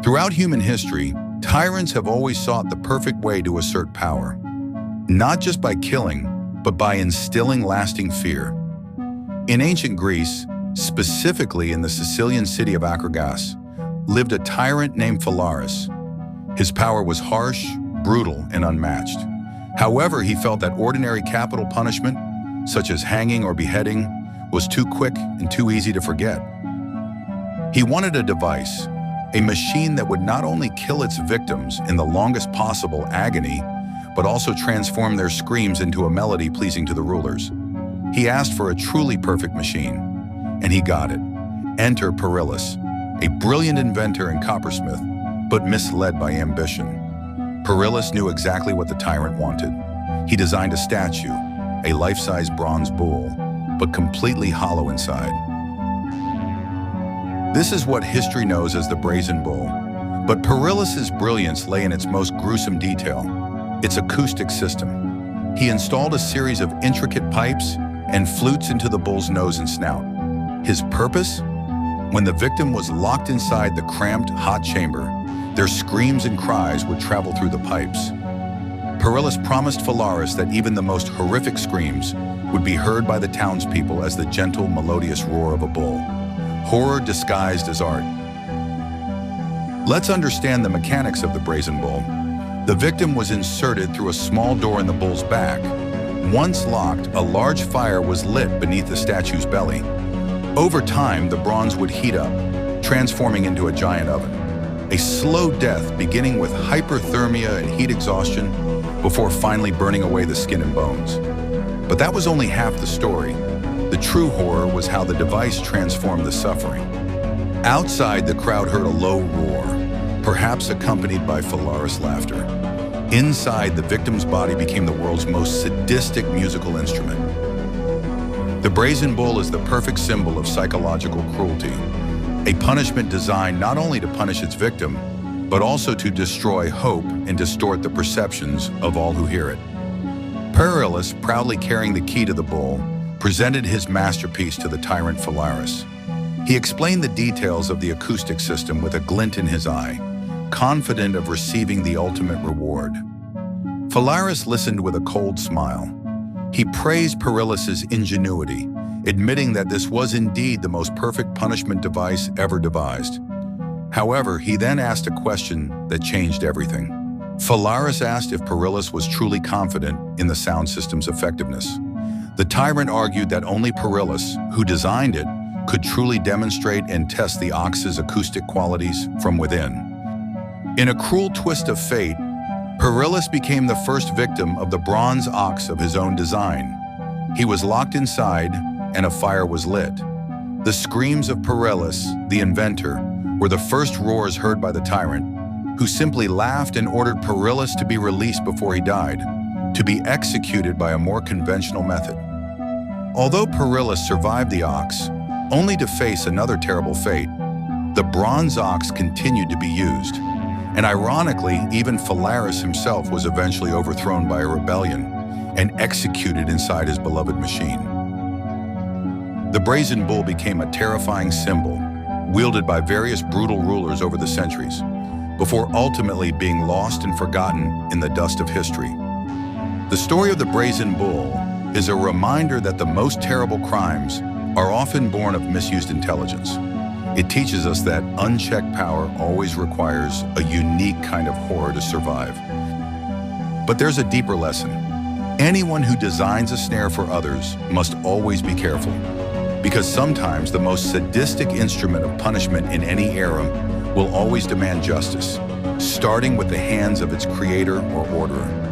Throughout human history, tyrants have always sought the perfect way to assert power, not just by killing, but by instilling lasting fear. In ancient Greece, specifically in the Sicilian city of Acragas, lived a tyrant named Phalaris. His power was harsh, brutal, and unmatched. However, he felt that ordinary capital punishment, such as hanging or beheading, was too quick and too easy to forget. He wanted a device, a machine that would not only kill its victims in the longest possible agony, but also transform their screams into a melody pleasing to the rulers. He asked for a truly perfect machine, and he got it. Enter Perillus, a brilliant inventor and coppersmith, but misled by ambition. Perillus knew exactly what the tyrant wanted. He designed a statue, a life-size bronze bull, but completely hollow inside. This is what history knows as the Brazen Bull, but Perillus' brilliance lay in its most gruesome detail, its acoustic system. He installed a series of intricate pipes and flutes into the bull's nose and snout. His purpose? When the victim was locked inside the cramped, hot chamber, their screams and cries would travel through the pipes. Perillus promised Phalaris that even the most horrific screams would be heard by the townspeople as the gentle, melodious roar of a bull. Horror disguised as art. Let's understand the mechanics of the Brazen Bull. The victim was inserted through a small door in the bull's back. Once locked, a large fire was lit beneath the statue's belly. Over time, the bronze would heat up, transforming into a giant oven. A slow death beginning with hyperthermia and heat exhaustion before finally burning away the skin and bones. But that was only half the story. The true horror was how the device transformed the suffering. Outside, the crowd heard a low roar, perhaps accompanied by Phalaris' laughter. Inside, the victim's body became the world's most sadistic musical instrument. The Brazen Bull is the perfect symbol of psychological cruelty, a punishment designed not only to punish its victim, but also to destroy hope and distort the perceptions of all who hear it. Perillus, proudly carrying the key to the bull, presented his masterpiece to the tyrant Phalaris. He explained the details of the acoustic system with a glint in his eye, confident of receiving the ultimate reward. Phalaris listened with a cold smile. He praised Perillus' ingenuity, admitting that this was indeed the most perfect punishment device ever devised. However, he then asked a question that changed everything. Phalaris asked if Perillus was truly confident in the sound system's effectiveness. The tyrant argued that only Perillus, who designed it, could truly demonstrate and test the ox's acoustic qualities from within. In a cruel twist of fate, Perillus became the first victim of the bronze ox of his own design. He was locked inside, and a fire was lit. The screams of Perillus, the inventor, were the first roars heard by the tyrant, who simply laughed and ordered Perillus to be released before he died, to be executed by a more conventional method. Although Perillus survived the ox, only to face another terrible fate, the bronze ox continued to be used. And ironically, even Phalaris himself was eventually overthrown by a rebellion and executed inside his beloved machine. The Brazen Bull became a terrifying symbol, wielded by various brutal rulers over the centuries, before ultimately being lost and forgotten in the dust of history. The story of the Brazen Bull is a reminder that the most terrible crimes are often born of misused intelligence. It teaches us that unchecked power always requires a unique kind of horror to survive. But there's a deeper lesson. Anyone who designs a snare for others must always be careful, because sometimes the most sadistic instrument of punishment in any era will always demand justice, starting with the hands of its creator or orderer.